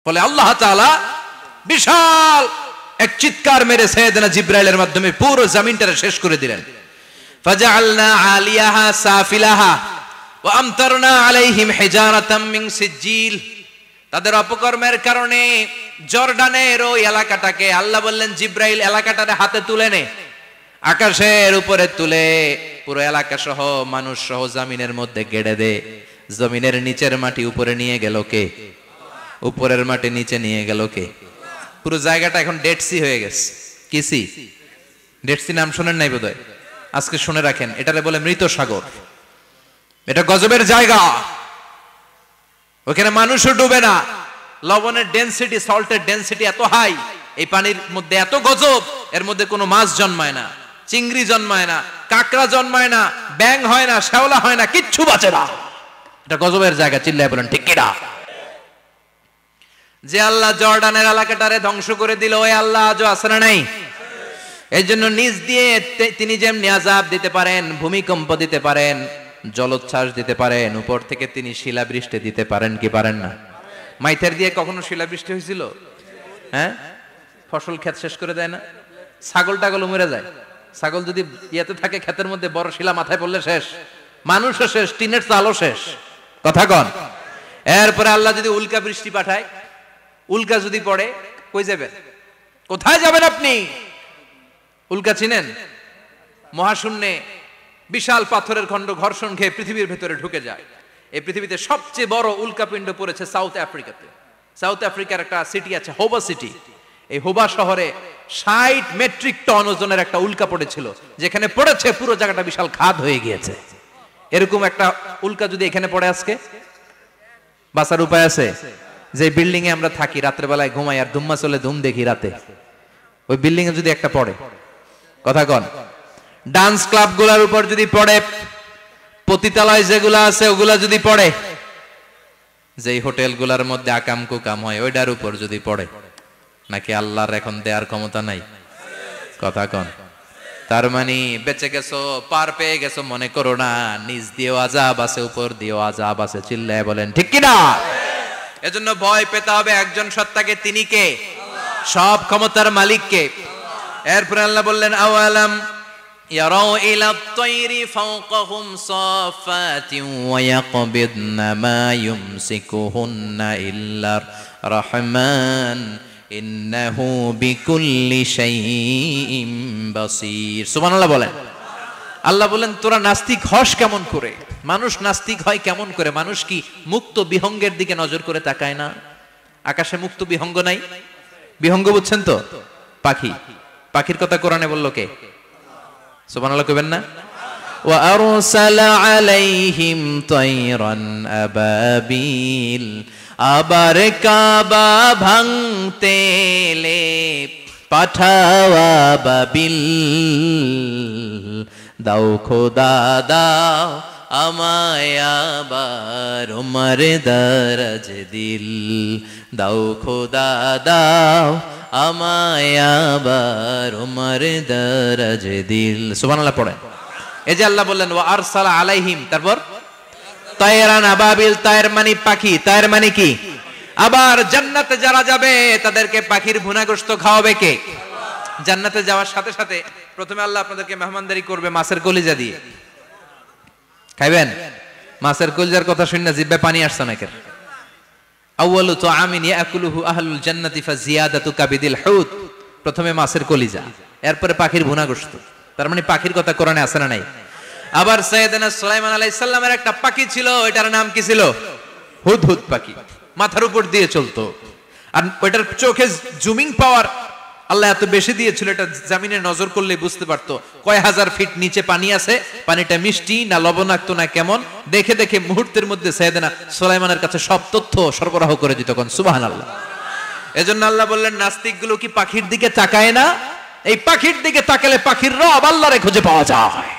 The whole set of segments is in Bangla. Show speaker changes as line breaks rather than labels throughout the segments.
ফলে আল্লাহ তাআলা বিশাল এক চিৎকার মেরে সাইয়েদনা জিবরাইলের মাধ্যমে পুরো জমিনটারে শেষ করে দিলেন। ফাজআলনা আলিয়াহা সাফিলাহা ওয়া আমতারনা আলাইহিম হিজারাতাম মিন সিজিল। তাদের অপকর্মের কারণে জর্ডানের ওই এলাকাটাকে আল্লাহ বললেন, জিবরাইল এলাকাটারে হাতে তুলে নে, আকাশের উপরে তুলে পুরো এলাকা সহ মানুষ সহ জমিনের মধ্যে গেড়ে দে। জমিনের নিচের মাটি উপরে নিয়ে গেল কে? উপরের মাটি নিচে নিয়ে গেল কে? পুরো জায়গাটা এখন ডেড সি হয়ে গেছে। কি সি? ডেড সি নাম শোনেন নাই বোধহয়? আজকে শুনে রাখেন, এটারে বলে মৃত সাগর। এটা গজবের জায়গা, ওখানে মানুষও ডুবে না। লবণের ডেনসিটি, সল্টের ডেনসিটি এত হাই, এই পানির মধ্যে এত গজব, এর মধ্যে কোনো মাছ জন্মায় না, চিংড়ি জন্মায় না, কাঁকড়া জন্মায় না, ব্যাং হয় না, শ্যাওলা হয় না, কিচ্ছু বাঁচে না। এটা গজবের জায়গা। চিল্লায় বলেন ঠিক কিনা? যে আল্লাহ জর্ডানের এলাকাটারে ধ্বংস করে দিল, ওই আল্লাহ আজও আছে না নাই? এই জন্য নিজ দিয়ে তিনি যেমনি আযাব দিতে পারেন, ভূমিকম্প দিতে পারেন, জলোচ্ছ্বাস দিতে পারেন, উপর থেকে তিনি শিলাবৃষ্টি দিতে পারেন কি পারেন না? মাইথার দিয়ে কখনো শিলাবৃষ্টি হয়েছিল? হ্যাঁ, ফসল ক্ষেত শেষ করে দেয় না? ছাগল টাগল মরে যায়। ছাগল যদি ইয়েতে থাকে ক্ষেতের মধ্যে, বড় শিলা মাথায় পড়লে শেষ, মানুষও শেষ, টিনের চালও শেষ। কথা কন। এরপরে আল্লাহ যদি উল্কা বৃষ্টি পাঠায়, উল্কা যদি পড়ে, কই যাবেন? কোথায় যাবেন আপনি? উল্কা চিনেন? মহাশূন্যে বিশাল পাথরের খণ্ড ঘর্ষণ খেয়ে পৃথিবীর ভেতরে ঢুকে যায়। এই পৃথিবীতে সবচেয়ে বড় উল্কাপিণ্ড পড়েছে সাউথ আফ্রিকাতে। সাউথ আফ্রিকার একটা সিটি আছে, হোবা সিটি। এই হোবা শহরে 60 মেট্রিক টন ওজনের একটা উল্কা পড়েছিল, যেখানে পড়েছে পুরো জায়গাটা বিশাল খাদ হয়ে গিয়েছে। এরকম একটা উল্কা যদি এখানে পড়ে, আজকে বাঁচার উপায় আছে? যে বিল্ডিং এ আমরা থাকি, রাত্রেবেলায় ঘুমাই আর ধুম্মা চলে ধুম দেখি রাতে, ওই বিল্ডিং এ যদি একটা পড়ে, কথা কন, ডান্স ক্লাব গুলার উপর যদি পড়ে, পতিতালয় যেগুলা আছে ওগুলা যদি পড়ে, যেই হোটেল গুলার মধ্যে আকাম কুকাম হয় ওইটার উপর যদি পড়ে, নাকি আল্লাহর এখন দেয়ার ক্ষমতা নাই? কথা কন। তার মানে বেঁচে গেছো, পার পেয়ে গেছো মনে করো না, নিজ দিয়েও আযাব আছে, উপর দিয়েও আযাব আছে। চিল্লায় বলেন ঠিক কিনা? এজন্য ভয় পেতে হবে একজন সত্তাকে, তিনি কে? সব ক্ষমতার মালিক কে? এরপর আল্লাহ বললেন, আওয়ালাম ইয়ারাউ ইলা আত-তায়রি ফাওকাহুম সাফাতিন ওয়া ইয়াকবিদনা মা ইউমসিকুহুন্না ইল্লার রাহমান ইন্নাহু বিকুল্লি শাইইন বাসীর। সুবহানাল্লাহ বলেন। আল্লাহ বলেন, তোরা নাস্তিক হস কেমন করে? মানুষ নাস্তিক হয় কেমন করে? মানুষ কি মুক্ত বিহঙ্গের দিকে নজর করে তাকায় না? আকাশে মুক্ত বিহঙ্গ নাই? বিহঙ্গ বুঝছেন তো? পাখি। পাখির কথা কোরআনে বললো কে? সুবহানাল্লাহ কইবেন না? ওয়া আরসালা আলাইহিম তায়রান আবাবিল। আবার কাবা ভাঙতে এলে পাঠাওয়া বাবিল। দাও খোদা দাও আমায় আবার উমর দরজ দিল। দাও খোদা দাও আমায় আবার উমর দরজ দিল। সুবহানাল্লাহ পড়েন। এই যে আল্লাহ বললেন ওয়া আরসালা আলাইহিম, তারপর তায়রান আবাবিল। তায়ের মানে পাখি, তায়ের মানে কি? আবার জান্নাতে যারা যাবে তাদেরকে পাখির ভুনা গোশত খাওয়াবে কে? জান্নাতে যাওয়ার সাথে সাথে প্রথমে আল্লাহ আপনাদেরকে মেহমানদারি করবে মাছের কলিজা দিয়ে। খাইবেন? মাছের কলিজার কথা শুনে জিহ্বায় পানি আসছে নাকি? আউয়ালু তুআমিন ইয়াকুলুহু আহলুল জান্নাতি ফাজিয়াদাতু কাবিদিল হুত। প্রথমে মাছের কলিজা, এরপরে পাখির ভুনা গোশত। তার মানে পাখির কথা কোরআনে আছে না নাই? আবার সাইয়েদনা সুলাইমান আলাইহিস সালামের একটা পাখি ছিল, ওইটার নাম কি ছিল? হুদহুদ পাখি। মাথার উপর দিয়ে চলতো, আর ওইটার চোখে জুমিং পাওয়ার আল্লাহ এত বেশি দিয়েছিল, এটা জমিনে নজর করলে বুঝতে পারতো কয় হাজার ফিট নিচে পানি আছে, পানিটা মিষ্টি না লবণাক্ত না কেমন, দেখে দেখে মুহূর্তের মধ্যে সাইয়েদনা সুলাইমানের কাছে সব তথ্য সরবরাহ করে দিত। কোন সুবহানাল্লাহ। এজন্য আল্লাহ বললেন, নাস্তিকগুলো কি পাখির দিকে তাকায় না? এই পাখির দিকে তাকালে পাখির রব আল্লাহরে খুঁজে পাওয়া যায়।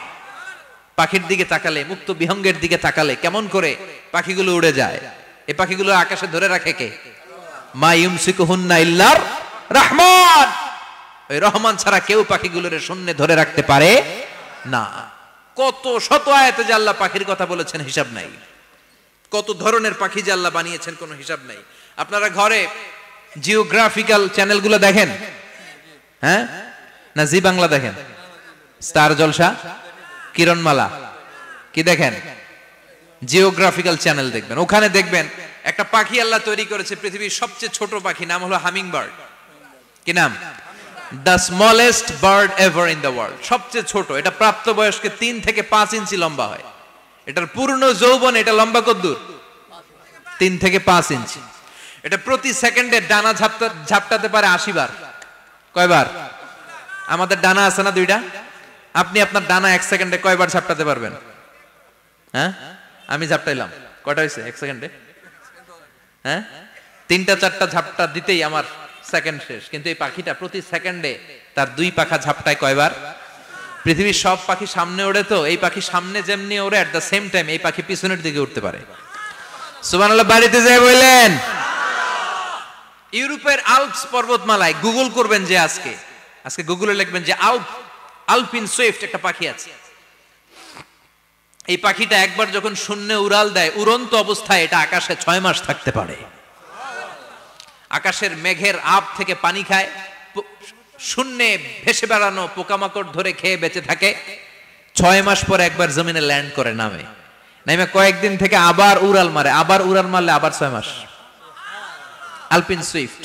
পাখির দিকে তাকালে, মুক্ত বিহঙ্গের দিকে তাকালে কেমন করে পাখিগুলো উড়ে যায়। এই পাখিগুলো আকাশে ধরে রাখে কে? মা ইউমসিকুহুন্না ইল্লার রহমান। ওই রহমান ছাড়া কেউ পাখিগুলোর শূন্যে ধরে রাখতে পারে না। কত শত আয়াতে যে আল্লাহ পাখির কথা বলেছেন হিসাব নাই। কত ধরনের পাখি যে আল্লাহ বানিয়েছেন কোনো হিসাব নাই। আপনারা ঘরে জিওগ্রাফিক্যাল চ্যানেলগুলো দেখেন? হ্যাঁ, না জি বাংলা দেখেন? স্টার জলসা, কিরণমালা কি দেখেন? জিওগ্রাফিক্যাল চ্যানেল দেখবেন। ওখানে দেখবেন একটা পাখি আল্লাহ তৈরি করেছে, পৃথিবীর সবচেয়ে ছোট পাখি, নাম হলো হামিং বার্ড। কি নাম? The smallest bird ever in the world. সবচেয়ে ছোট, এটা প্রাপ্তবয়স্কে 3 থেকে 5 ইঞ্চি লম্বা হয়। এটার পূর্ণ যৌবন এটা লম্বা কতদূর? 3 থেকে 5 ইঞ্চি। এটা প্রতি সেকেন্ডে ডানা ঝাপটাতে পারে 80 বার। কয়বার? আমাদের ডানা আছে না 2টা? আপনি আপনার ডানা 1 সেকেন্ডে কয়বার ঝাপটাতে পারবেন? হ্যাঁ, আমি ঝাপটাইলাম, কয়টা হয়েছে 1 সেকেন্ডে? হ্যাঁ, 3টা 4টা ঝাপটা দিতেই আমার সেকেন্ড শেষ। কিন্তু এই পাখিটা প্রতি সেকেন্ডে তার 2 পাখা ঝাপটায় কয়বার? পৃথিবীর সব পাখি সামনে ওড়ে, তো এই পাখি সামনে যেমনি ওড়ে, এট দ্য সেম টাইম এই পাখি পিছনের দিকে উঠতে পারে। সুবহানাল্লাহ, বাড়িতে যায় বললেন। ইউরোপের আল্পস পর্বতমালায় গুগল করবেন যে আজকে গুগলে লিখবেন যে আলপিন সুইফট একটা পাখি আছে। এই পাখিটা একবার যখন শূন্যে উড়াল দেয়, উড়ন্ত অবস্থায় এটা আকাশে 6 মাস থাকতে পারে। আকাশের মেঘের আপ থেকে পানি খায়, শূন্যে ভেসে বেড়ানো পোকামাকড় ধরে খেয়ে বেঁচে থাকে। 6 মাস পর একবার জমিনে ল্যান্ড করে, নামে কয়েকদিন থেকে আবার উড়াল মারে, আবার উড়াল মারলে আবার 6 মাস। আলপিন সুইফট।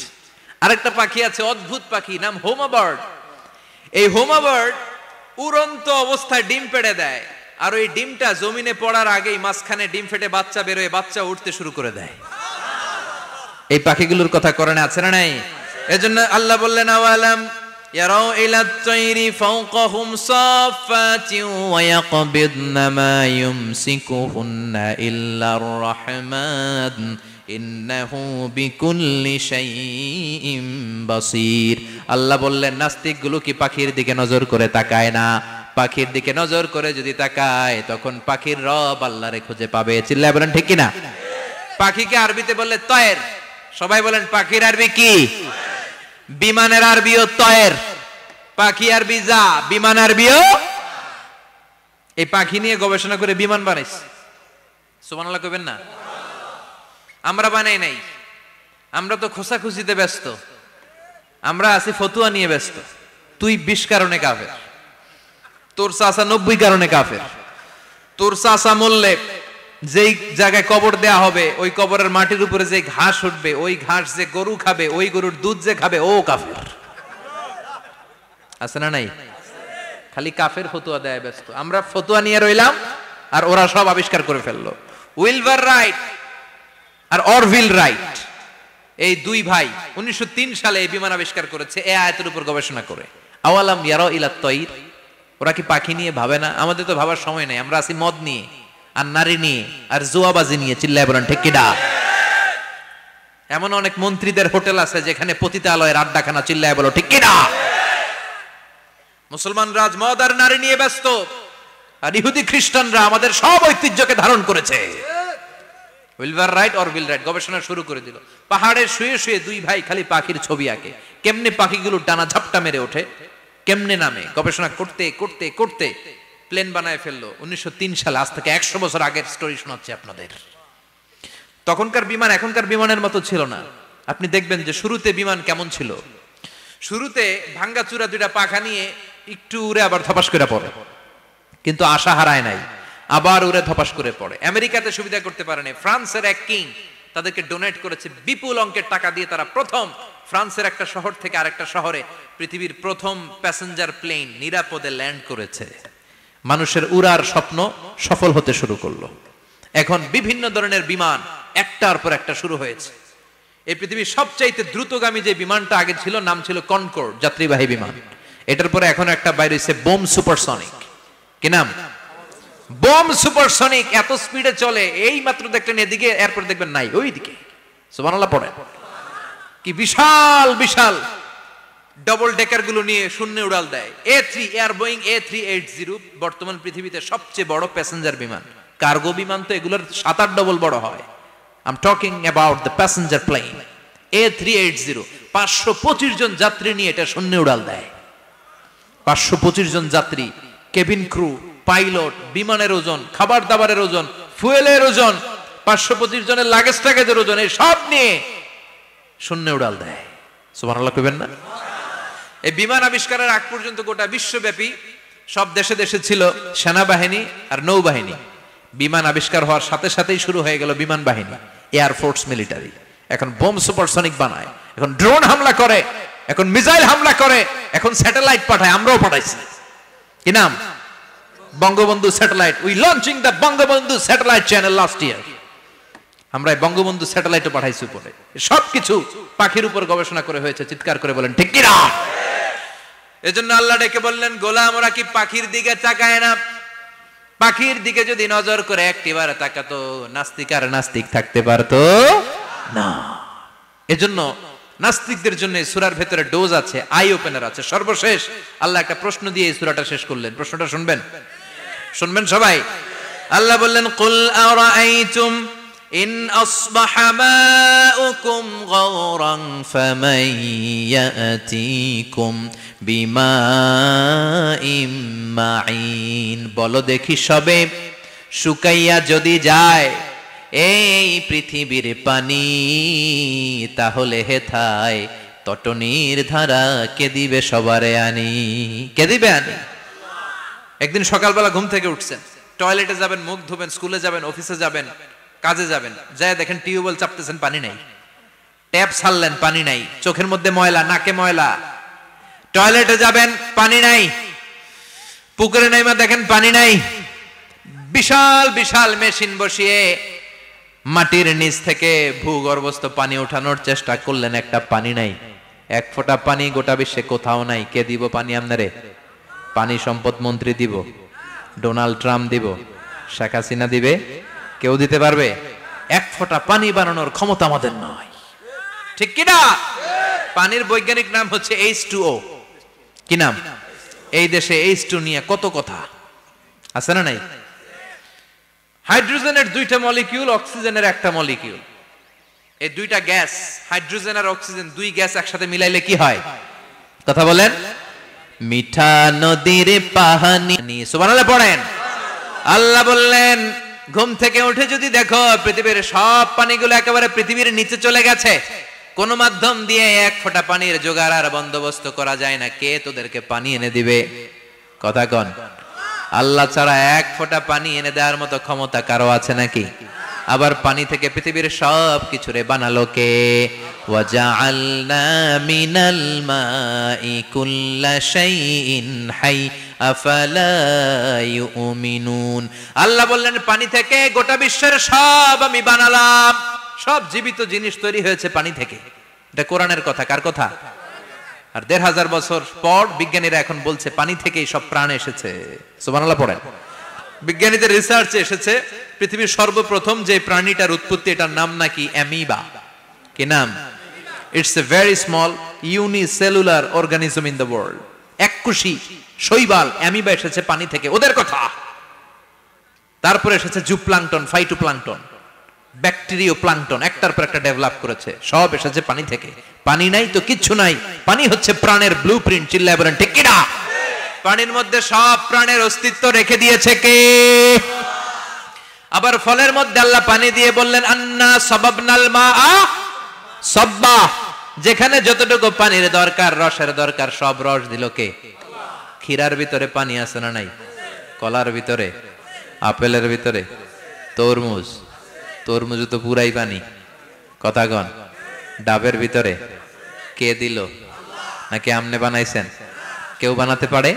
আরেকটা পাখি আছে, অদ্ভুত পাখি, নাম হোমা বার্ড। এই হোমা বার্ড উড়ন্ত অবস্থায় ডিম পেড়ে দেয়, আর ওই ডিমটা জমিনে পড়ার আগেই মাঝখানে ডিম ফেটে বাচ্চা বেরোয়, বাচ্চা উঠতে শুরু করে দেয়। এই পাখিগুলোর কথা কোরআনে আছে না নাই? এজন্য আল্লাহ বললেন, আওয়ালাম ইয়ারাউ ইলাত তাইরি ফাওকাহুম সাফাতিন ওয়া ইয়াকবিদনা মা ইউমসিকুহুন্না ইল্লার রাহমান ইন্নাহু বিকুল্লি শাইইন বাসীর। আল্লাহ বললেন, নাস্তিকগুলো কি পাখির দিকে নজর করে তাকায় না? পাখির দিকে নজর করে যদি তাকায়, তখন পাখির রব আল্লাহরে খুঁজে পাবে। চিল্লায় বলেন ঠিক কিনা? পাখিকে আরবিতে বললে তয়ের। সবাই বলেন, পাখির আরবি কি? বিমানের আরবিও তয়ের। পাখি আরবি যা, বিমান আরবিও। এই পাখি নিয়ে গবেষণা করে বিমান বানাইছে। সুবহানাল্লাহ কইবেন না? আমরা বানাই নাই, আমরা তো খোঁচাখুচিতে ব্যস্ত, আমরা আছি ফতুয়া নিয়ে ব্যস্ত। তুই 20 কারণে কাফের, তোর চাচা 90 কারণে কাফের। তোর চাচা মরলে যেই জায়গায় কবর দেয়া হবে, ওই কবরের মাটির উপরে যে ঘাস উঠবে, ওই ঘাস যে গরু খাবে, ওই গরুর দুধ যে খাবে, ও কাফের। আছে না নাই? খালি কাফের ফতুয়া দেয় ব্যস্ত। আমরা ফতুয়া নিয়ে রইলাম, আর ওরা সব আবিষ্কার করে ফেললো। উইলবার রাইট আর অরভিল রাইট, এই 2 ভাই 1903 সালে এই বিমান আবিষ্কার করেছে, এই আয়াতের উপর গবেষণা করে। আওয়ালাম ইয়ারাউ ইলাত তাইর, ওরা কি পাখি নিয়ে ভাবে না? আমাদের তো ভাবার সময় নেই, আমরা আছি মদ নিয়ে আর নারী নিয়ে আর জুয়াবাজি নিয়ে। চিল্লায় বলেন ঠিক কিনা? এমন অনেক মন্ত্রীদের হোটেল আছে যেখানে পতিতালয়ের আড্ডাখানা। চিল্লায় বলো ঠিক কিনা? মুসলমান রাজ মদ আর নারী নিয়ে ব্যস্ত, আর ইহুদি খ্রিস্টানরা আমাদের সব ঐতিহ্যকে ধারণ করেছে। উইলবার রাইট অরভিল রাইট গবেষণা শুরু করে দিল। পাহাড়ে শুয়ে শুয়ে 2 ভাই খালি পাখির ছবি আঁকে, কেমনে পাখিগুলো ডানা ঝাপটা মেরে ওঠে, কেমনে নামে। গবেষণা করতে করতে করতে প্লেন বানায় ফেললো 1903 সালে। আজ থেকে 100 বছর আগের স্টোরি শোনাচ্ছি আপনাদের। তখনকার বিমান এখনকার বিমানের মতো ছিল না। আপনি দেখবেন যে শুরুতে বিমান কেমন ছিল। শুরুতে ভাঙ্গাচুরা 2টা পাখা নিয়ে একটু উড়ে আবার ধপাস করে পড়ে, কিন্তু আশা হারায় নাই, আবার উড়ে ধপাস করে পড়ে। আমেরিকাতে সুবিধা করতে পারেনি। ফ্রান্সের এক কিং তাদেরকে ডোনেট করেছে বিপুল অঙ্কের টাকা দিয়ে। তারা প্রথম ফ্রান্সের একটা শহর থেকে আরেকটা শহরে পৃথিবীর প্রথম প্যাসেঞ্জার প্লেন নিরাপদে ল্যান্ড করেছে। মানুষের উড়ার স্বপ্ন সফল হতে শুরু করলো। এখন বিভিন্ন ধরনের বিমান একটার পর একটা শুরু হয়েছে। এই পৃথিবীর সবচাইতে দ্রুতগামী যে বিমানটা আগে ছিল, নাম ছিল কনকর্ড, যাত্রীবাহী বিমান। এটার পরে এখন একটা বাইরে হয়েছে বোম সুপারসনিক। কি নাম? Bomb supersonic. এত স্পিডে চলে, এই মাত্র দেখলেন এদিকে, এরপর দেখবেন নাই ওইদিকে। সুবহানাল্লাহ পড়ে। কি বিশাল বিশাল ডবল ডেকার গুলো নিয়ে শূন্যে উড়াল দেয়। A3 এয়ার বোয়িং A380 বর্তমান পৃথিবীতে সবচেয়ে বড় প্যাসেঞ্জার বিমান। কার্গো বিমান তো এগুলোর 7-8 ডবল বড় হয়। I'm talking about the passenger plane A380। 525 জন যাত্রী নিয়ে এটা শূন্যে উড়াল দেয়। 525 জন যাত্রী, কেবিন ক্রু, পাইলট, বিমানের ওজন, খাবার দাবারের ওজন, ফুয়েলের ওজন, 525 জনের লাগেজ টাগেজের ওজন, এই সব নিয়ে শূন্য উড়াল দেয়। সুবহানাল্লাহ কইবেন না? এই বিমান আবিষ্কারের আগ পর্যন্ত গোটা বিশ্বব্যাপী সব দেশে দেশে ছিল সেনাবাহিনী আর নৌবাহিনী। বিমান আবিষ্কার হওয়ার সাথে সাথেই শুরু হয়ে গেল বিমান বাহিনী, এয়ারফোর্স, মিলিটারি। এখন বোম সুপারসনিক বানায়, এখন ড্রোন হামলা করে, এখন মিসাইল হামলা করে, এখন স্যাটেলাইট পাঠায়। আমরাও পাঠাইছি। কি নাম? Bangabandhu satellite. We launching the Bangabandhu satellite channel last year. আমরা বঙ্গবন্ধু স্যাটেলাইটও পাঠাইছি উপরে। সবকিছু পাখির উপর গবেষণা করে হয়েছে। চিৎকার করে বলেন ঠিক কিনা? এজন্য আল্লাহ ডেকে বললেন, গোলাম ওরা কি পাখির দিকে তাকায় না? পাখির দিকে যদি নজর করে একটিবার তাকাতো, নাস্তিক আর নাস্তিক থাকতে পারতো না। এজন্য নাস্তিকদের জন্য সূরার ভেতরে ডোজ আছে, আই ওপেনার আছে। সর্বশেষ আল্লাহ একটা প্রশ্ন দিয়ে এই সূরাটা শেষ করলেন। প্রশ্নটা শুনবেন? শুনবেন সবাই? আল্লাহ বললেন, কুল আরাআইতুম ইন আসবাহা মাউকুম গাওরান ফামান ইয়াতিকুম বিমাইম মাইন। বলো দেখি সবে, শুকাইয়া যদি যায় এই পৃথিবীর পানি, তাহলে হেথায় তটনির ধারা কে দিবে সবারে আনি? কে দিবে আনি? একদিন সকালবেলা ঘুম থেকে উঠছেন, টয়লেটে যাবেন, মুখ ধুবেন, স্কুলে যাবেন, অফিসে যাবেন, কাজে যাবেন, যায় দেখেন টিউবওয়েল চাপতেছেন, পানি নাই। ট্যাপ ছাড়লেন, পানি নাই। চোখের মধ্যে ময়লা, নাকে ময়লা। টয়লেটে যাবেন, পানি নাই। পুকুরে নাইমা দেখেন পানি নাই। বিশাল বিশাল মেশিন বসিয়ে মাটির নিচ থেকে ভূগর্ভস্থ পানি ওঠানোর চেষ্টা করলেন, একটা পানি নাই। এক ফোঁটা পানি গোটা বিশ্বে কোথাও নাই। কে দিব পানি আপনারে? পানি সম্পদ মন্ত্রী দিব, ডোনাল্ড ট্রাম্প দিব, শেখ হাসিনা দিবে? কেউ দিতে পারবে? এক ফোঁটা পানি বানানোর ক্ষমতা আমাদের নয়। ঠিক কিনা? পানির বৈজ্ঞানিক নাম হচ্ছে H2O। কি নাম? এই দেশে H2 নিয়ে কত কথা আছে না নাই? হাইড্রোজেনের দুইটা মলিকিউল, অক্সিজেনের একটা মলিকিউল। এই দুইটা গ্যাস, হাইড্রোজেন আর অক্সিজেন, দুই গ্যাস একসাথে মিলাইলে কি হয়? কথা বলেন। মিঠা নদীর পানি। সুবহানাল্লাহ পড়েন। আল্লাহ বললেন, ঘুম থেকে উঠে যদি দেখো পৃথিবীর সব পানিগুলো একেবারে পৃথিবীর নিচে চলে গেছে, কোন মাধ্যম দিয়ে এক ফোঁটা পানির জোগাড় আর বন্দোবস্ত করা যায় না, কে তোদেরকে পানি এনে দিবে? কথা কন। আল্লাহ ছাড়া এক ফোঁটা পানি এনে দেওয়ার মতো ক্ষমতা কারো আছে নাকি? আবার পানি থেকে পৃথিবীর সব কিছুরে বানালো কে? ওয়াজআলনা মিনাল মাই কুল্লা শাইইন হাই আফালা ইউমিনুন। আল্লাহ বললেন, পানি থেকে গোটা বিশ্বের সব আমি বানালাম। সব জীবিত জিনিস তৈরি হয়েছে পানি থেকে। এটা কোরআনের কথা। কার কথা? আর ১৫০০ বছর পর বিজ্ঞানীরা এখন বলছে পানি থেকেই সব প্রাণ এসেছে। সুবহানাল্লাহ পড়েন। বিজ্ঞানীদের রিসার্চে এসেছে পৃথিবীর সর্বপ্রথম যে প্রাণীটার উৎপত্তি, এটার নাম নাকি অ্যামিবা। কি নাম? It's a very small unicellular organism in the world. এককোষী শৈবাল অ্যামিবা এসেছে পানি থেকে, ওদের কথা। তারপরে এসেছে জুপ্লাঙ্কটন, ফাইটোপ্লাঙ্কটন, ব্যাকটেরিয়া প্লাঙ্কটন, একটার পর একটা ডেভেলপ করেছে। সব এসেছে পানি থেকে। পানি নাই তো কিচ্ছু নাই। পানি হচ্ছে প্রাণের ব্লুপ্রিন্ট। চিল্লায় বলেন ঠিক কিনা? পানির মধ্যে সব প্রাণের অস্তিত্ব রেখে দিয়েছে কে? আবার ফলের মধ্যে আল্লাহ পানি দিয়ে বললেন, আন্না সাবাবনাল মাআ সাব্বা। যেখানে যতটুকু পানির দরকার, রসের দরকার, সব রস দিল কে? ক্ষীরার ভিতরে পানি আছে না নাই? কলার ভিতরে, আপেলের ভিতরে, তরমুজ, তরমুজ তো পুরাই পানি। কথা কন। ডাবের ভিতরে কে দিল? নাকি আমনে বানাইছেন? কেউ বানাতে পারে?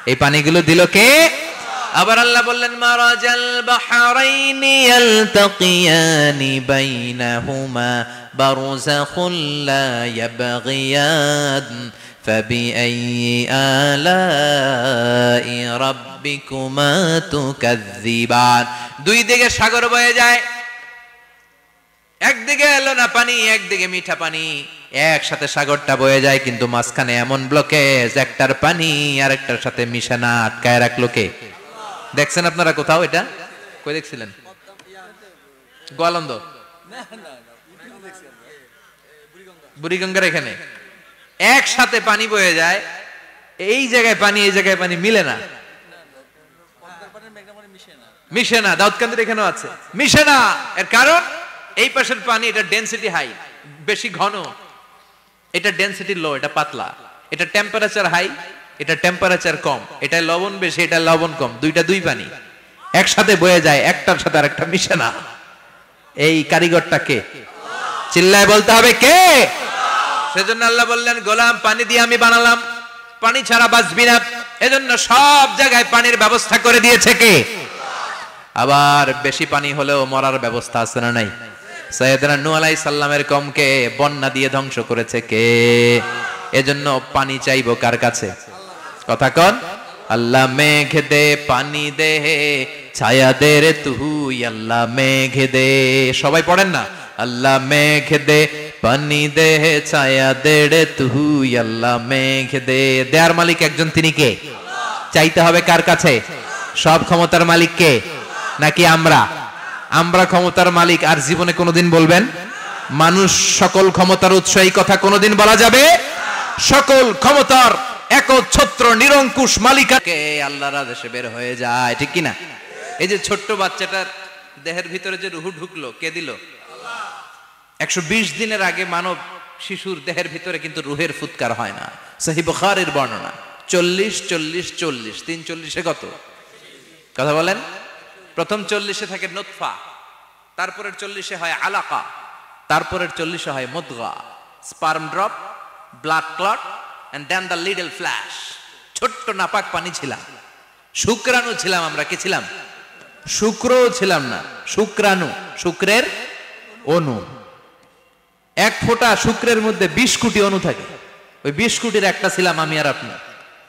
এই পানিগুলো দিল কে? আবার আল্লাহ বললেন, মারাজাল বাহরাইনি ইয়ালতাকিয়ানি বাইনাহুমা বারযাখুল লা ইয়াবগিয়ান ফাবিআইয়ি আলাই রাব্বিকুমা তুকাযযিবান। দুই দিকে সাগর বয়ে যায়, একদিকে লোনা পানি, একদিকে মিঠা পানি, একসাথে সাগরটা বয়ে যায়, কিন্তু মাঝখানে এমন ব্লকেজ, একটার পানি আরেকটার সাথে মিশে না, আটকায় রাখলো কে? দেখছেন আপনারা কোথাও এটা? কই দেখছিলেন? গোয়ালন্দ, বুড়িগঙ্গার এখানে একসাথে পানি বয়ে যায়। এই জায়গায় পানি, এই জায়গায় পানি মিলে না, মিশে না। দাউদকান্দির এখানেও আছে, মিশে না। এর কারণ এই পাশের পানি, এটা ডেনসিটি হাই, বেশি ঘন, এটা ডেনসিটি লো, এটা পাতলা, এটা টেম্পারেচার হাই, এটা টেম্পারেচার কম, এটা লবণ বেশি, এটা লবণ কম, দুইটা দুই পানি একসাথে বয়ে যায়, একটার সাথে আরেকটা মিশে না। এই কারিগরটা কে? চিল্লায় বলতে হবে কে? সেজন্য আল্লাহ বললেন, গোলাম পানি দিয়ে আমি বানালাম, পানি ছাড়া বাঁচবি না, এজন্য সব জায়গায় পানির ব্যবস্থা করে দিয়েছে কে? আবার বেশি পানি হলেও মরার ব্যবস্থা আছে না নাই? সাইয়েদনা নূহ আলাইহিস সালামের কওমকে বন্যা দিয়ে ধ্বংস করেছে কে? এজন্য পানি চাইবো কার কাছে? কথা কন। আল্লাহ মেঘ দে পানি দে, ছায়া দে রে তুই আল্লাহ মেঘ দে। সবাই পড়েন না, আল্লাহ মেঘ দে পানি দে, ছায়া দে রে তুই আল্লাহ মেঘ দে। দেয়ার মালিক একজন, তিনি কে? চাইতে হবে কার কাছে? সব ক্ষমতার মালিক কে? নাকি আমরা? আমরা ক্ষমতার মালিক আর জীবনে কোনোদিন বলবেন? মানুষ সকল ক্ষমতার উৎস, এই কথা কোনোদিন বলা যাবে? সকল ক্ষমতার একচ্ছত্র নিরঙ্কুশ মালিকাকে আল্লাহর আদেশে বের হয়ে যায়, ঠিক কিনা? এই যে ছোট্ট বাচ্চাটার দেহের ভিতরে যে রুহু ঢুকলো, কে দিল? 120 দিনের আগে মানব শিশুর দেহের ভিতরে কিন্তু রুহের ফুৎকার হয় না। সহিহ বুখারীর বর্ণনা 40 40 40, 340-এ কত? কথা বলেন। প্রথম 40-এ থাকে নুতফা, তারপরের 40-এ হয় আলাকা, তারপরের 40-এ হয় মুদগা, sperm drop, blood clot and then the little flesh. ছোট্ট নাপাক পানি ছিলাম, শুক্রাণু ছিলাম আমরা। কি ছিলাম? শুক্রও ছিলাম না, শুক্রাণু, শুক্রের অণু। এক ফোঁটা শুক্রের মধ্যে 20 কোটি অণু থাকে, ওই 20 কোটির একটা ছিলাম আমি আর আপনি।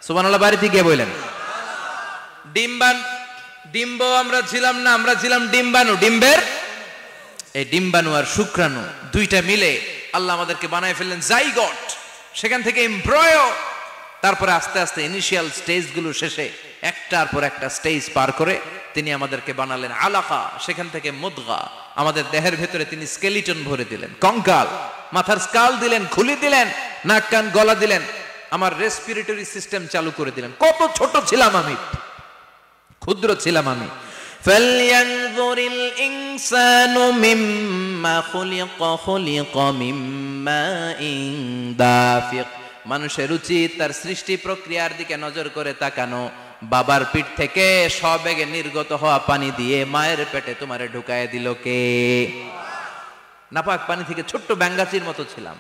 সুবহানাল্লাহ বাড়িতে গিয়ে বললেন। ডিম্ব আমরা ছিলাম না, আমরা ছিলাম ডিম্বাণু। ডিম্বের এই ডিম্বাণু আর শুক্রাণু দুইটা মিলে আল্লাহ আমাদেরকে বানায় ফেললেন জাইগট, সেখান থেকে এমব্রয়ো, তারপরে আস্তে আস্তে ইনিশিয়াল স্টেজগুলো শেষে একটার পর একটা স্টেজ পার করে তিনি আমাদেরকে বানালেন আলাকা, সেখান থেকে মুদগা, আমাদের দেহের ভেতরে তিনি স্কেলিটন ভরে দিলেন, কঙ্কাল, মাথার স্কাল দিলেন, খুলি দিলেন, নাক কান গলা দিলেন, আমার রেসপিরেটরি সিস্টেম চালু করে দিলেন। কত ছোট ছিলাম আমি, ক্ষুদ্র ছিলাম আমি। ফালয়ানযুরিল ইনসানু মিম্মা খুলিকা, খুলিকা মিম্মা দাফিক। মানুষের উচিত তার সৃষ্টি প্রক্রিয়ার দিকে নজর করে তাকানো। বাবার পিঠ থেকে সবেগে নির্গত হওয়া পানি দিয়ে মায়ের পেটে তোমারে ঢুকায় দিল কে? নাপাক পানি থেকে ছোট্ট ব্যাঙ্গাচির মতো ছিলাম,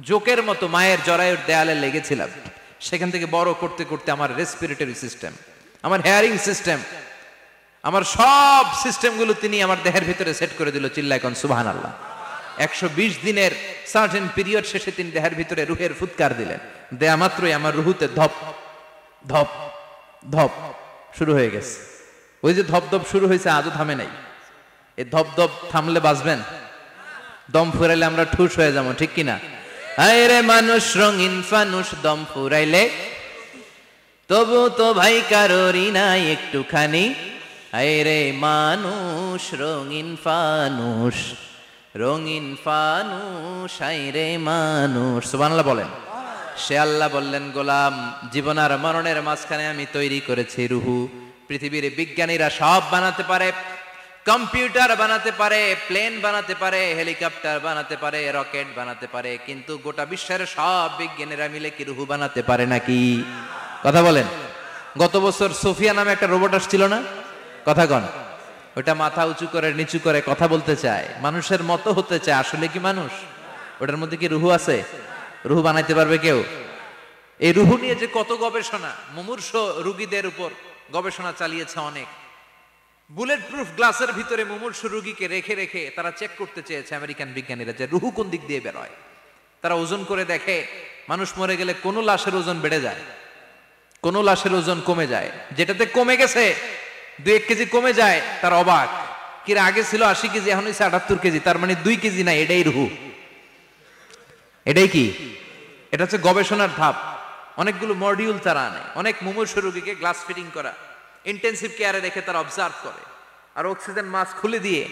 জোকের মতো মায়ের জরায়ুর দেয়ালে লেগেছিলাম। সেখান থেকে বড় করতে করতে আমার রেসপিরেটরি সিস্টেম, আমার হেয়ারিং সিস্টেম, আমার সব সিস্টেমগুলো তিনি আমার দেহের ভিতরে সেট করে দিল। চিল্লায় কোন সুবহানাল্লাহ। 120 দিনের সার্টেন পিরিয়ড শেষে তিনি দেহের ভিতরে রুহের ফুৎকার দিলেন। দেয়া মাত্রই আমার রুহুতে ধপ ধপ ধপ শুরু হয়ে গেছে। ওই যে ধপ ধপ শুরু হয়েছে, আজও থামে নাই। এই ধপ ধপ থামলে বাঁচবেন? দম ফুরাইলে আমরা ঠুস হয়ে যাবো, ঠিক কিনা? হায় রে মানুষ রঙিন ফানুষ, দম ফুরাইলে তবু তো ভাই কারোরই নাই একটুখানি। হায় রে মানুষ রঙিন ফানুষ, রঙিন ফানুষ, হায় রে মানুষ। সুবহানাল্লাহ বলেন। সে আল্লাহ বললেন, গোলাম জীবন আর মরণের মাঝখানে আমি তৈরি করেছি রুহু। পৃথিবীর বিজ্ঞানীরা সব বানাতে পারে, কম্পিউটার বানাতে পারে, প্লেন বানাতে পারে, হেলিকপ্টার বানাতে পারে, রকেট বানাতে পারে, কিন্তু গোটা বিশ্বের সব বিজ্ঞানীরা মিলে কি রুহু বানাতে পারে নাকি? কথা বলেন। গত বছর সোফিয়া নামে একটা রোবট আসছিল না? কথা কন। ওটা মাথা উঁচু করে নিচু করে কথা বলতে চায়, মানুষের মতো হতে চায়। আসলে কি মানুষ? ওটার মধ্যে কি রুহু আছে? রুহু বানাইতে পারবে কেউ? এই রুহু নিয়ে যে কত গবেষণা, মুমূর্ষ রোগীদের উপর গবেষণা চালিয়েছে অনেক। বুলেট প্রুফ গ্লাসের ভিতরে মুমূর্ষ রোগীকে রেখে রেখে তারা চেক করতে চেয়েছে আমেরিকান বিজ্ঞানীরা যে রুহু কোন দিক দিয়ে বের হয়। তারা ওজন করে দেখে, মানুষ মরে গেলে কোন লাশের ওজন বেড়ে যায়, কোন লাশের ওজন কমে যায়। যেটাতে কমে গেছে 2-1 কেজি কমে যায়, তার অবাক। কিরা আগে ছিল 80 কেজি, এখন হয়েছে 78 কেজি, তার মানে 2 কেজি না, এটাই রুহু। এটাই কি? এটা হচ্ছে গবেষণার ধাপ। অনেকগুলো মডিউল তারা আনে, অনেক মুমূর্ষ রোগীকে গ্লাস ফিটিং করা, ইন্টেন্সিভ কেয়ারে রেখে তারা অবজার্ভ করে, আর অক্সিজেন মাস্ক খুলে দিয়ে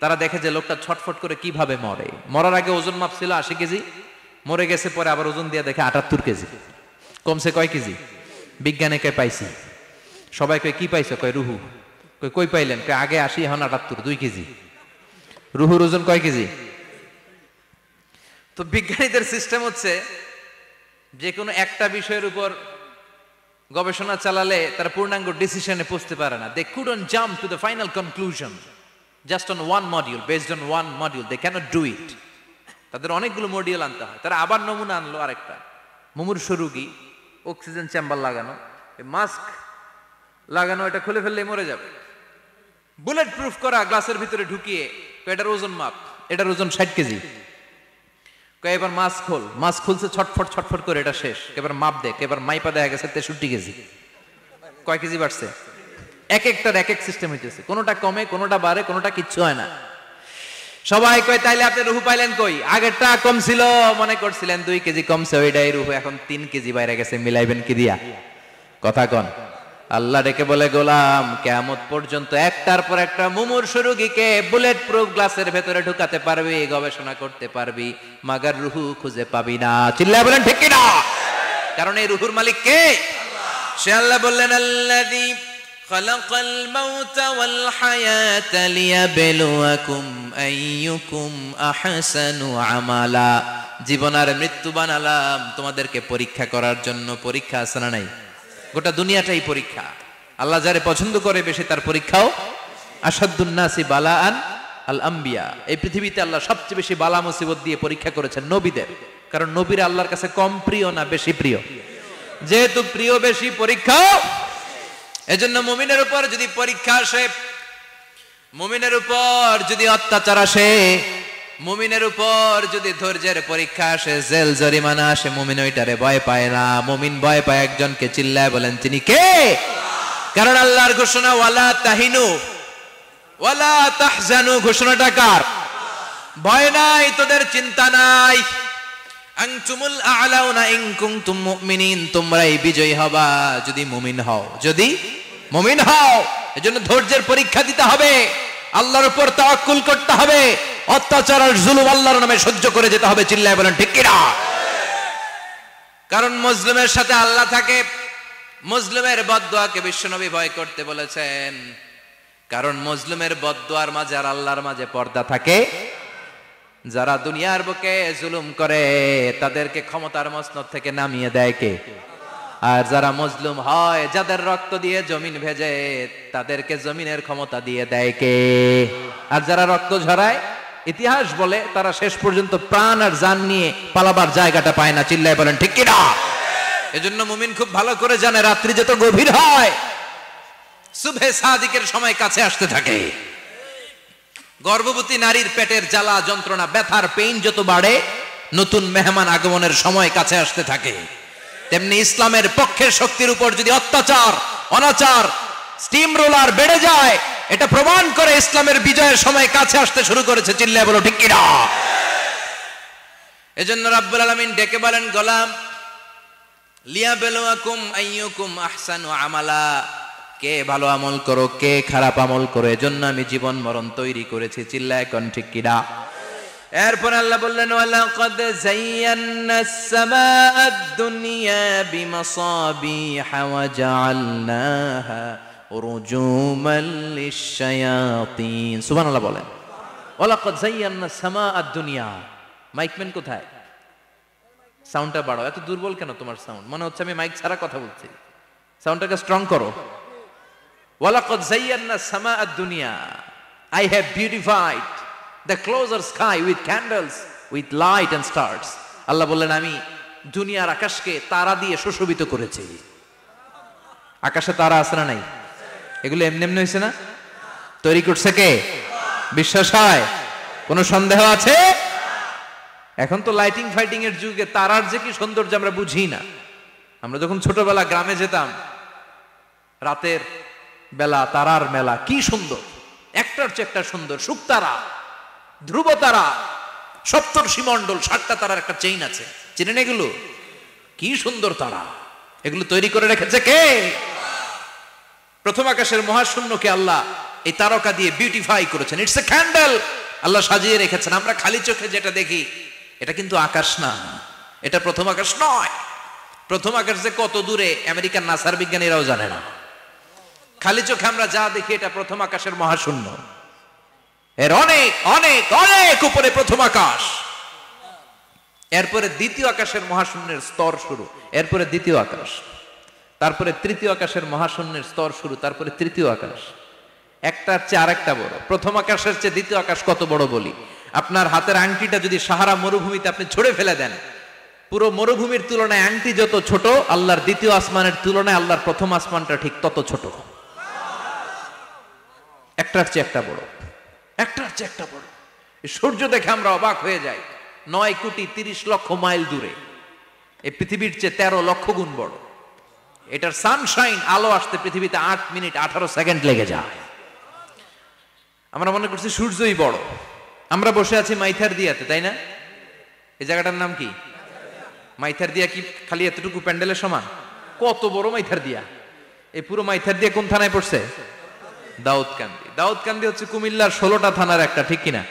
তারা দেখে যে লোকটা ছটফট করে কিভাবে মরে। মরার আগে ওজন মাপ ছিল 80 কেজি, মরে গেছে পরে আবার ওজন দিয়ে দেখে 78 কেজি। কমছে কয় কেজি? বিজ্ঞানে কয় পাইছি। সবাই কয় কি পাইছো? কয় রুহু। কই পাইলেন? কয় আগে 80, এখন 78, 2 কেজি। রুহুর ওজন কয় কেজি? তো তো বিজ্ঞানীদের সিস্টেম হচ্ছে যে কোনো একটা বিষয়ের উপর গবেষণা চালালে তারা পূর্ণাঙ্গ ডিসিশনে পৌঁছতে পারে না। They couldn't jump to the final conclusion just on one module, based on one module, they cannot do it. তাদের অনেকগুলো মডিউল আনতে হয়। তারা আবার নমুনা আনলো আরেকটা মুমূর্ষ রোগী, অক্সিজেন চেম্বার লাগানো, মাস্ক লাগানো, এটা খুলে ফেললে মরে যাবে। বুলেট প্রুফ করা গ্লাসের ভিতরে ঢুকিয়ে এটার ওজন মাপ, এটার ওজন 60 কেজি। এবার মাস্ক খোল, মাস্ক খুলছে ছটফট ছটফট করে, এটা শেষ। এবার মাপ দেখ, এবার মাইপা দেখা গেছে 63 কেজি। কয় কেজি বাড়ছে? এক একটার এক এক সিস্টেম হইতেছে, কোনোটা কমে, কোনোটা বাড়ে, কোনোটা কিচ্ছু হয় না। সবাই কয় তাইলে আপনি রুহু পাইলেন কই? আগেরটা কম ছিল, মনে করছিলেন 2 কেজি কমছে, ওইটাই রুহু, এখন 3 কেজি বাইরে গেছে, মিলাইবেন কি দিয়া? কথা কন। আল্লাহ ডেকে বলে, গোলাম কিয়ামত পর্যন্ত একটার পর একটা মুমূর্ষু রোগীকে বুলেট প্রুফ গ্লাসের ভেতরে ঢুকাতে পারবি, গবেষণা করতে পারবি, মাগার রুহু খুঁজে পাবি না। চিল্লায় বলেন ঠিক কিনা? কারণ এই রুহুর মালিক কে? সে আল্লাহ বললেন, আল্লাযী খালাকাল মাউতা ওয়াল হায়াতা লিয়াবলুয়াকুম আইয়ুকুম আহসানু আমালা। জীবন আর মৃত্যু বানালাম তোমাদেরকে পরীক্ষা করার জন্য। পরীক্ষা আছে না নাই? গোটা দুনিয়াটাই পরীক্ষা। আল্লাহ যারে পছন্দ করে বেশি তার পরীক্ষাও। আসাদুন নাসি বালাআন আল আম্বিয়া। এই পৃথিবীতে আল্লাহ সবচেয়ে বেশি বালা মুসিবত দিয়ে পরীক্ষা করেছেন নবীদের। কারণ নবীরা আল্লাহর কাছে কম প্রিয় না বেশি প্রিয়? যেহেতু প্রিয় বেশি, পরীক্ষাও। এজন্য মুমিনের উপর যদি পরীক্ষা আসে, মুমিনের উপর যদি অত্যাচার আসে, মুমিনের উপর যদি ধৈর্যের পরীক্ষা আসে, জেল জরিমানা আসে, মুমিন ওইটারে ভয় পায় না। মুমিন ভয় পায় একজনকে। চিল্লায় বলেন তিনি কে? কারণ আল্লাহর ঘোষণা, ওয়ালা তাহিনু ওয়ালা তাহজানু। ঘোষণাটা কার? ভয় নাই, তোদের চিন্তা নাই। আনতুমুল আ'লাউনা ইন কুনতুম মুমিনিন। তোমরাই বিজয়ী হবা যদি মুমিন হও, যদি মুমিন হও। এজন্য ধৈর্যের পরীক্ষা দিতে হবে, আল্লাহর উপর তাওয়াক্কুল করতে হবে, অত্যাচার আর জুলুম আল্লাহর নামে সহ্য করে যেতে হবে। চিল্লায় বলেন ঠিক কিনা? কারণ মজলুমের সাথে আল্লাহ থাকে। মজলুমের বদদুয়াকে বিশ্বনবী ভয় করতে বলেছেন। কারণ মজলুমের বদদুয়ার মাঝে আর আল্লাহর মাঝে পর্দা থাকে। যারা দুনিয়ার বুকে জুলুম করে তাদেরকে ক্ষমতার মসনদ থেকে নামিয়ে দেয় কে? আর যারা মজলুম হয়, যাদের রক্ত দিয়ে জমিন ভেজে, তাদেরকে জমিনের ক্ষমতা দিয়ে দেয় কে? আর যারা রক্ত ঝরায়, ইতিহাস বলে তারা শেষ পর্যন্ত প্রাণ আর জান নিয়ে পালাবার জায়গাটা পায় না। চিল্লায় বলেন ঠিক কিনা? এজন্য মুমিন খুব ভালো করে জানে, রাত্রি যত গভীর হয়, সুবহে সাদিকের সময় কাছে আসতে থাকে। গর্ভবতী নারীর পেটের জ্বালা যন্ত্রণা, ব্যথার পেইন যত বাড়ে, নতুন মেহমান আগমনের সময় কাছে আসতে থাকে। তেমনি ইসলামের পক্ষের শক্তির উপর যদি অত্যাচার, অনাচার, স্টিম রোলার বেড়ে যায়, এটা প্রমাণ করে ইসলামের বিজয়ের সময় কাছে আসতে শুরু করেছে। চিল্লায় বলো ঠিক কিনা? এজন্য রাব্বুল আলামিন ডেকে বলেন, গোলাম লিয়াবলুয়াকুম আইয়ুকুম আহসানু আমালা। কে ভালো আমল করো, কে খারাপ আমল করো, এজন্য আমি জীবন মরণ তৈরি করেছি। চিল্লায় কোন ঠিক কিনা? এরপর আল্লাহ বললেন, ওয়ালাকাদ যায়্যানাস সামাআদ দুনিয়া বিমাসাবিহা ওয়া জাআলনাহা রুজুমান লিশ-শায়াতিন। সুবহানাল্লাহ বলেন। ওয়ালাকাদ যায়্যানাস সামাআদ দুনিয়া। মাইকম্যান কোথায়? সাউন্ডটা বাড়াও। এত দুর্বল কেন তোমার সাউন্ড? মনে হচ্ছে আমি মাইক ছাড়া কথা বলছি। সাউন্ডটাকে স্ট্রং করো। ওয়ালাকাদ যায়্যানাস সামাআদ দুনিয়া। I have beautified the closer sky with candles, with light and stars. আল্লাহ বললেন, আমি দুনিয়ার আকাশকে তারা দিয়ে সুশোভিত করেছি। আকাশে তারা আছে না নাই? এগুলো এমনি এমনি হয়েছে না? তৈরি করছে কে? বিশ্বাস হয়? কোনো সন্দেহ আছে? এখন তো লাইটিং ফাইটিং এর যুগে তারার যে কি সৌন্দর্য আমরা বুঝি না। আমরা যখন ছোটবেলা গ্রামে যেতাম, রাতের বেলা তারার মেলা, কি সুন্দর, একটার চেয়ে একটা সুন্দর। শুকতারা, ধ্রুব তারা, সপ্তর্ষি মণ্ডল, 7টা তারার একটা চেইন আছে, চিনেন এগুলো? কি সুন্দর তারা! এগুলো তৈরি করে রেখেছে কে? প্রথম আকাশের মহাশূন্যকে আল্লাহ এই তারকা দিয়ে বিউটিফাই করেছেন। It's a candle. আল্লাহ সাজিয়ে রেখেছেন। আমরা খালি চোখে যেটা দেখি এটা কিন্তু আকাশ না, এটা প্রথম আকাশ নয়। প্রথম আকাশ যে কত দূরে আমেরিকার নাসার বিজ্ঞানীরাও জানে না। খালি চোখে আমরা যা দেখি এটা প্রথম আকাশের মহাশূন্য। এর অনেক অনেক অনেক উপরে প্রথম আকাশ। এরপরে দ্বিতীয় আকাশের মহাশূন্যের স্তর শুরু, এরপরে দ্বিতীয় আকাশ, তারপরে তৃতীয় আকাশের মহাশূন্যের স্তর শুরু, তারপরে তৃতীয় আকাশ, একটার চেয়ে আরেকটা বড়। প্রথম আকাশের চেয়ে দ্বিতীয় আকাশ কত বড় বলি, আপনার হাতের আংটিটা যদি সাহারা মরুভূমিতে আপনি ছুঁড়ে ফেলে দেন, পুরো মরুভূমির তুলনায় আংটি যত ছোট, আল্লাহর দ্বিতীয় আসমানের তুলনায় আল্লাহর প্রথম আসমানটা ঠিক তত ছোট। একটার চেয়ে একটা বড়, একটার চেয়ে একটা বড়। সূর্য দেখে আমরা অবাক হয়ে যাই, 9,30,00,000 মাইল দূরে, এই পৃথিবীর চেয়ে 13 লক্ষ গুণ বড়। এটার সানশাইন, আলো আসতে পৃথিবীতে 8 মিনিট 18 সেকেন্ড লেগে যায়। আমরা মনে করছি সূর্যই বড়। আমরা বসে আছি মাইথার দিয়াতে, তাই না? এই জায়গাটার নাম কি? মাইথার দিয়া। কি খালি এতটুকু প্যান্ডেলের সমান? কত বড় মাইথার দিয়া! এই পুরো মাইথার দিয়া কোন থানায় পড়ছে? দাউদকান্দি। দাউদকান্দি হচ্ছে কুমিল্লার 16টা থানার একটা, ঠিক কিনা?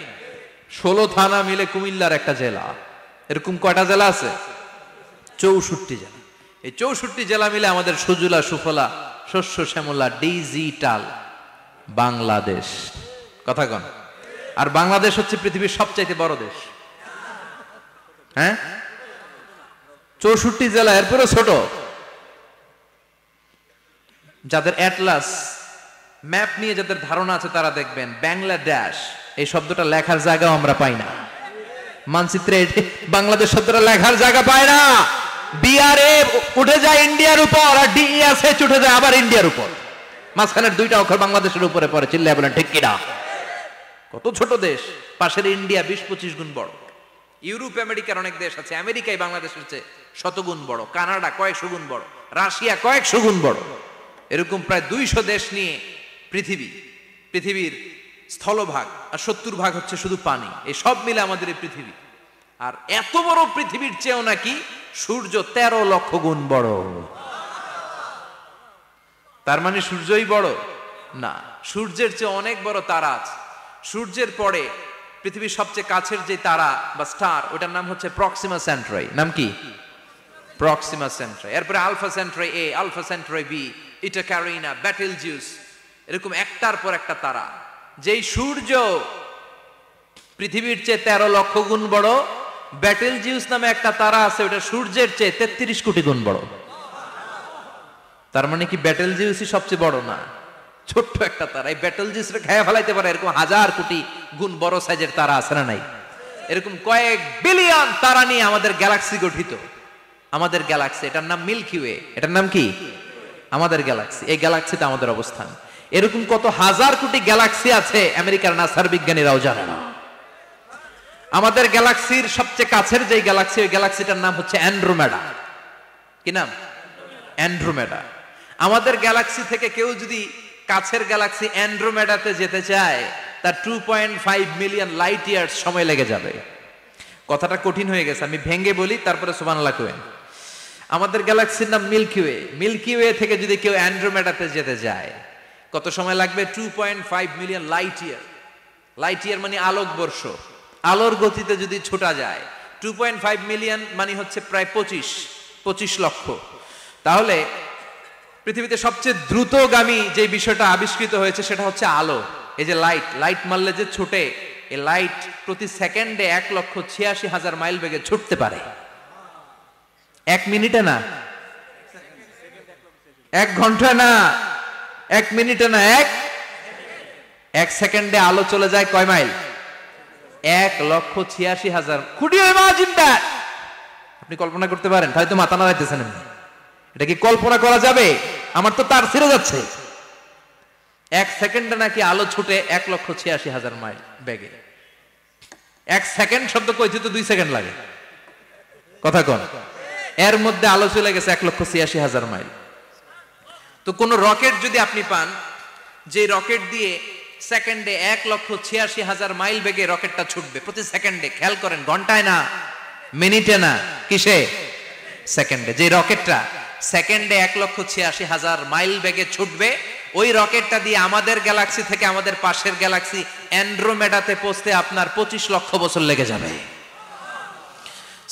16 থানা মিলে কুমিল্লার একটা জেলা। এরকম কয়টা জেলা আছে? 64 জেলা। এই 64 জেলা মিলে আমাদের সুজলা সুফলা শস্য শ্যামলা ডিজিটাল বাংলাদেশ। কথা কন। আর বাংলাদেশ হচ্ছে পৃথিবীর সবচাইতে বড় দেশ। হ্যাঁ, 64 জেলা, এরপরে ছোট। যাদের অ্যাটলাস ম্যাপ নিয়ে যাদের ধারণা আছে তারা দেখবেন বাংলাদেশ এই শব্দটা লেখার জায়গাও আমরা পাই না। মানচিত্রে বাংলাদেশ শব্দটা লেখার জায়গা পায় না। বিআরএ উঠে যায় ইন্ডিয়ার উপর, আর ডিএসএ উঠে যায় আবার ইন্ডিয়ার উপর। মাঝখানের দুইটা অক্ষর বাংলাদেশের উপরে পড়ে। চিল্লায় বলেন ঠিক কিনা? কত ছোট দেশ। পাশের ইন্ডিয়া 20-25 গুণ বড়। ইউরোপ আমেরিকার অনেক দেশ আছে, আমেরিকায় বাংলাদেশের চেয়ে 100 গুণ বড়। কানাডা কয়েকশো গুণ বড়, রাশিয়া কয়েকশো গুণ বড়। এরকম প্রায় 200 দেশ নিয়ে পৃথিবীর স্থলভাগ, আর 70% হচ্ছে শুধু পানি। এই সব মিলে আমাদের এই পৃথিবী। আর এত বড় পৃথিবীর চেয়েও নাকি সূর্য 13 লক্ষ গুণ বড়। তার মানে সূর্যই বড় না, সূর্যের চেয়ে অনেক বড় তারা আছে। সূর্যের পরে পৃথিবীর সবচেয়ে কাছের যে তারা বা স্টার, ওটার নাম হচ্ছে প্রক্সিমা সেন্ট্রাই। নাম কি? প্রক্সিমা সেন্ট্রাই। এরপরে আলফা সেন্ট্রাই এ, আলফা সেন্ট্রাই বি, ইটা ক্যারিনা, বেটেলজিউস, এরকম একটার পর একটা তারা। যেই সূর্য পৃথিবীর চেয়ে 13 লক্ষ গুণ বড়, বেটেলজিউস নামে একটা তারা আছে, ওটা সূর্যের চেয়ে 33 কোটি গুণ বড়। তার মানে কি বেটেলজিউসই সবচেয়ে বড় না? ছোট্ট একটা তারা। এই বেটেলজিউসটা খেয়ে ফেলাইতে পারে এরকম 1000 কোটি গুণ বড় সাইজের তারা আছে না নাই? এরকম কয়েক বিলিয়ন তারা নিয়ে আমাদের গ্যালাক্সি গঠিত। আমাদের গ্যালাক্সি, এটার নাম মিল্কি ওয়ে। এটার নাম কি? আমাদের গ্যালাক্সি। এই গ্যালাক্সিতে আমাদের অবস্থান। এরকম কত হাজার কোটি গ্যালাক্সি আছে আমেরিকার নাসার বিজ্ঞানীরাও জানে না। আমাদের গ্যালাক্সির সবচেয়ে কাছের যে গ্যালাক্সি, ওই গ্যালাক্সিটার নাম হচ্ছে অ্যান্ড্রোমেডা। কি নাম? অ্যান্ড্রোমেডা। আমাদের গ্যালাক্সি থেকে কেউ যদি কাছের গ্যালাক্সি অ্যান্ড্রোমেডাতে যেতে চায়, তার 2.5 মিলিয়ন লাইট ইয়ার্স সময় লেগে যাবে। কথাটা কঠিন হয়ে গেছে, আমি ভেঙে বলি, তারপরে সুবহানাল্লাহ কইবেন। আমাদের গ্যালাক্সির নাম মিল্কি ওয়ে। মিল্কি ওয়ে থেকে যদি কেউ অ্যান্ড্রোমেডাতে যেতে যায়, কত সময় লাগবে? 2.5 million light year. Light year মানে আলোকবর্ষ। আলোর গতিতে যদি ছোটা যায়, 2.5 মিলিয়ন মানে হচ্ছে প্রায় 25 লক্ষ। তাহলে পৃথিবীতে সবচেয়ে দ্রুতগামী যে বিষয়টা আবিষ্কৃত হয়েছে সেটা হচ্ছে আলো। এই যে লাইট মারলে যে ছোটে, এই লাইট প্রতি সেকেন্ডে 1,86,000 মাইল বেগে ছুটতে পারে। 1 মিনিটে না, 1 ঘন্টা না, 1 মিনিটে না, 1 সেকেন্ডে আলো চলে যায় কয় mile? 1,86,000। Could you imagine that? আপনি কল্পনা করতে পারেন? হয়তো মাথা নাড়াইতেছেন। এটা কি কল্পনা করা যাবে? আমার তো তার ছিঁড়ে যাচ্ছে। 1 সেকেন্ডে নাকি আলো ছুটে 1,86,000 মাইল বেগে। 1 সেকেন্ড শব্দ কইতে তো 2 সেকেন্ড লাগে। কথা কোন? এর মধ্যে আলো চলে গেছে 1,86,000 মাইল। তো কোন রকেট যদি আপনি পান, যে রকেট দিয়ে সেকেন্ডে 1,86,000 মাইল বেগে রকেটটা ছুটবে প্রতি সেকেন্ডে, খেয়াল করেন, ঘন্টায় না, মিনিটে না, কিসে? সেকেন্ডে। যে রকেটটা সেকেন্ডে 1,86,000 মাইল বেগে ছুটবে, ওই রকেটটা দিয়ে আমাদের গ্যালাক্সি থেকে আমাদের পাশের গ্যালাক্সি অ্যান্ড্রোমেডাতে পৌঁছতে আপনার 25 লক্ষ বছর লেগে যাবে।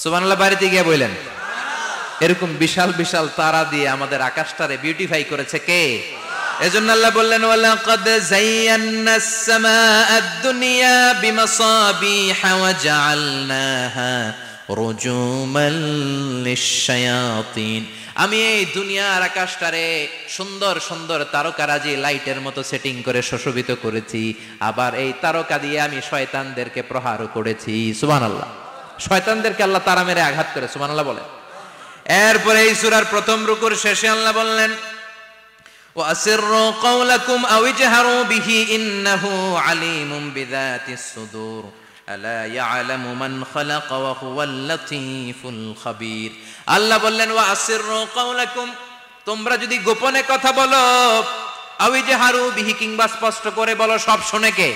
সুবহানাল্লাহ বাড়িতে গিয়ে বললেন। এরকম বিশাল বিশাল তারা দিয়ে আমাদের আকাশটারে বিউটিফাই করেছে কে? এজন্য আল্লাহ বললেন, ওয়ালাকাদ যায়্যানাস সামাআদ দুনিয়া বিমাসাবিহা ওয়া জাআলনাহা রুজুমাল লিশ-শায়াতিন। আমি এই দুনিয়ার আকাশটারে সুন্দর সুন্দর তারকারাজি লাইটের মতো সেটিং করে সুশোভিত করেছি, আবার এই তারকা দিয়ে আমি শয়তানদেরকে প্রহারও করেছি। সুবহানাল্লাহ। শয়তানদেরকে আল্লাহ তারা মেরে আঘাত করে। সুবহানাল্লাহ বলে। এরপরে এই সূরার প্রথম রুকুর শেষে আল্লাহ বললেন, ওয়াসিররু কাওলাকুম আও ইজহারু বিহি ইন্নাহু আলিমুম বিযাতিস সুদূর আলা ইয়ালামু মান খালাকা ওয়া হুয়াল লাতীফুল খাবীর। আল্লাহ বললেন, ওয়াসিররু কাওলাকুম, তোমরা যদি গোপনে কথা বলো, আও ইজহারু বিহি, কিংবা স্পষ্ট করে বলো, সব শুনে কে?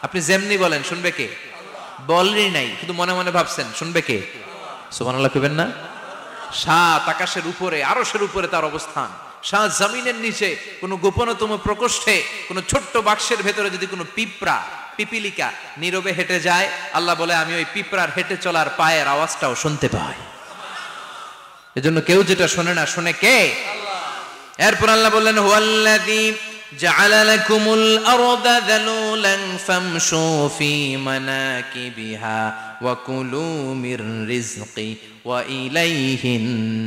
আপনি যেমনি বলেন শুনবে কে? বলেনই নাই, শুধু মনে মনে ভাবছেন, শুনবে কে? সুবহানাল্লাহ কইবেন না? সাত আকাশের উপরে, আরশের উপরে তার অবস্থান, সাত জমিনের নিচে কোনো গোপনতম প্রকোষ্ঠে, কোনো ছোট্ট বাক্সের ভেতরে যদি কোনো পিঁপড়া, পিপিলিকা নীরবে হেঁটে যায়, আল্লাহ বলে আমি ওই পিঁপড়ার হেঁটে চলার পায়ের আওয়াজটাও শুনতে পাই। এজন্য কেউ যেটা শোনে না, শুনে কে? এরপর আল্লাহ বললেন, হুয়াল্লাযী জাআলা লাকুমুল আরদা যালুলান ফামশু ফি মানাকিবিহা ওয়া কুলু মির রিজকি ওয়া ইলাইহিন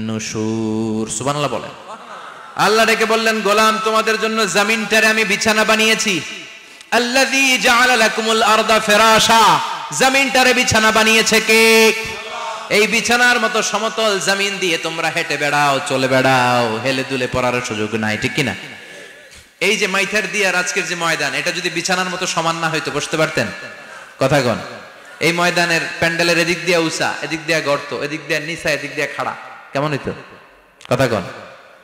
নুশুর। সুবহানাল্লাহ বলেন। আল্লাহ ডেকে বললেন, গোলাম, তোমাদের জন্য জমিনটারে আমি বিছানা বানিয়েছি। আল্লাযী জাআলা লাকুমুল আরদা ফিরাশা, জমিনটারে বিছানা বানিয়েছে কে? এই বিছানার মতো সমতল জমিন দিয়ে তোমরা হেঁটে বেড়াও, চলে বেড়াও, হেলে দুলে পড়ার সুযোগ নাই, ঠিক কিনা? এই যে মাইথার দিয়ে আর আজকের যে ময়দান, এটা যদি বিছানার মতো সমান না হইতো বসতে পারতেন? কথা কন। এই ময়দানের প্যান্ডেলের এদিক দিয়ে উঁচা, এদিক দিয়ে গর্ত, এদিক দিয়ে নিচা, এদিক দিয়ে খাড়া, কেমন হইতো? কথা কন।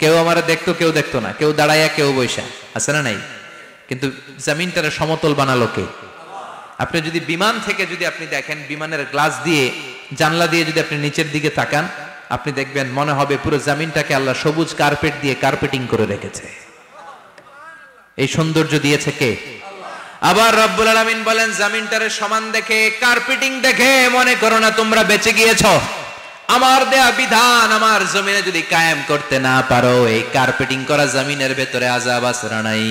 কেউ আমারে দেখতো, কেউ দেখতো না, কেউ দাঁড়াইয়া, কেউ বৈশা, আছে না নাই? কিন্তু জমিনটারে সমতল বানালো কে? আপনি যদি বিমান থেকে যদি আপনি দেখেন, বিমানের গ্লাস দিয়ে, জানলা দিয়ে যদি আপনি নিচের দিকে তাকান, আপনি দেখবেন মনে হবে পুরো জমিনটাকে আল্লাহ সবুজ কার্পেট দিয়ে কার্পেটিং করে রেখেছে। এই সৌন্দর্য দিয়েছে কে? আবার রব্বুল আলামিন বলেন, জমিনটারে সমান দেখে, কার্পেটিং দেখে মনে করো না তোমরা বেঁচে গিয়েছো। আমার দেয়া বিধান আমার জমিনে যদি কায়েম করতে না পারো, এই কার্পেটিং করা জমিনের ভেতরে আযাব আছে না নাই?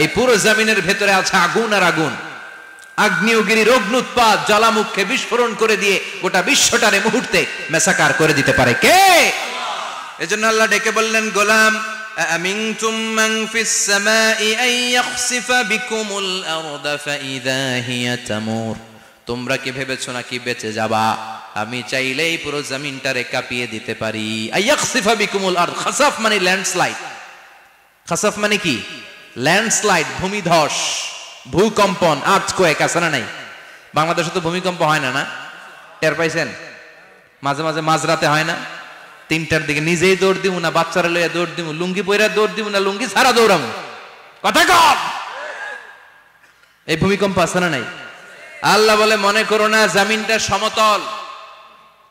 এই পুরো জমিনের ভেতরে আছে আগুন আর আগুন। আগ্নেয়গিরির অগ্নুৎপাত, জ্বালামুখে বিস্ফোরণ করে দিয়ে গোটা বিশ্বটারে মুহূর্তে মেসাকার করে দিতে পারে কে? এজন্য আল্লাহ ডেকে বললেন, গোলাম, আমিনতুম মান ফিস সামাই আন ইয়াখসিফা বিকুমুল আরদা ফাইযা হিয়া তামুর। তোমরা কি ভেবেছো নাকি বেঁচে যাবা? আমি চাইলেই পুরো জমিনটারে কাঁপিয়ে দিতে পারি। আন ইয়াখসিফা বিকুমুল আরদ, খাসাফ মানে ল্যান্ডস্লাইড। খাসাফ মানে কি? ল্যান্ডস্লাইড, ভূমিধস, ভূকম্পন, আর্থকোয়েক, আছে না নাই? বাংলাদেশে তো ভূমিকম্প হয় না, না? টের পাইছেন? মাঝে মাঝে মাঝরাতে হয় না? 3টার দিকে নিজেই দৌড় দিব না বাচ্চারা লইয়া দৌড় দিব, লুঙ্গি পইরা দৌড় দিব না লুঙ্গি ছাড়া দৌড়াম? কথা কম। এই ভূমিকম্প আছে না নাই? আল্লাহ বলে, মনে করো না জমিনটা সমতল,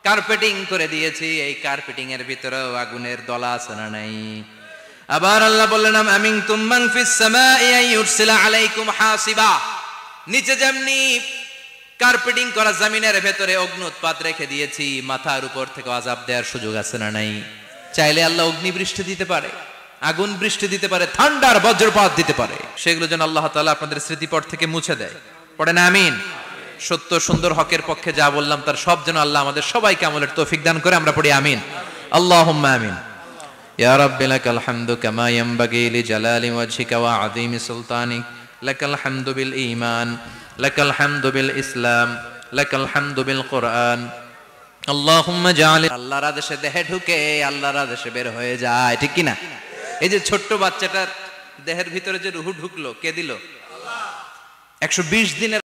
কার্পেটিং করে দিয়েছি, এই কার্পেটিং এর ভিতরেও আগুনের দলা আছে না নাই? আবার আল্লাহ বললেন, আমিনতুম মান ফিস সামাই আন ইউরসিলা আলাইকুম হাসিবা। নিচে যেমনি কার্পেটিং করা জমিনের ভেতরে অগ্নুৎপাত রেখে দিয়েছি, মাথার উপর থেকে আযাব দেওয়ার সুযোগ আছে না নাই? চাইলে আল্লাহ অগ্নি বৃষ্টি দিতে পারে, আগুন বৃষ্টি দিতে পারে, ঠান্ডার বজ্রপাত দিতে পারে। সেগুলো যেন আল্লাহ তাআলা আপনাদের স্মৃতিপট থেকে মুছে দেয়। পড়ে না আমিন। সত্য সুন্দর হকের পক্ষে যা বললাম তার সব যেন আল্লাহ আমাদের সবাইকে আমলের তৌফিক দান করে। আমরা পড়ি আমিন। আল্লাহুম্মা আমিন। ইয়া রাব্বি লাকাল হামদু কামা ইয়ানবাগি লিজালালি ওয়াজহিকা ওয়া আযীমি সুলতানিক। লাকাল হামদু বিল ঈমান, লাকাল হামদু বিল ইসলাম, লাকাল হামদু বিল কুরআন। আল্লাহুম্মা জাআল, আল্লাহর আদেশে দেহে ঢুকে আল্লাহর আদেশে বের হয়ে যায়, ঠিক কি না? এই যে ছোট্ট বাচ্চাটার দেহের ভিতরে যে রূহ ঢুকলো, কে দিল? 120 দিনের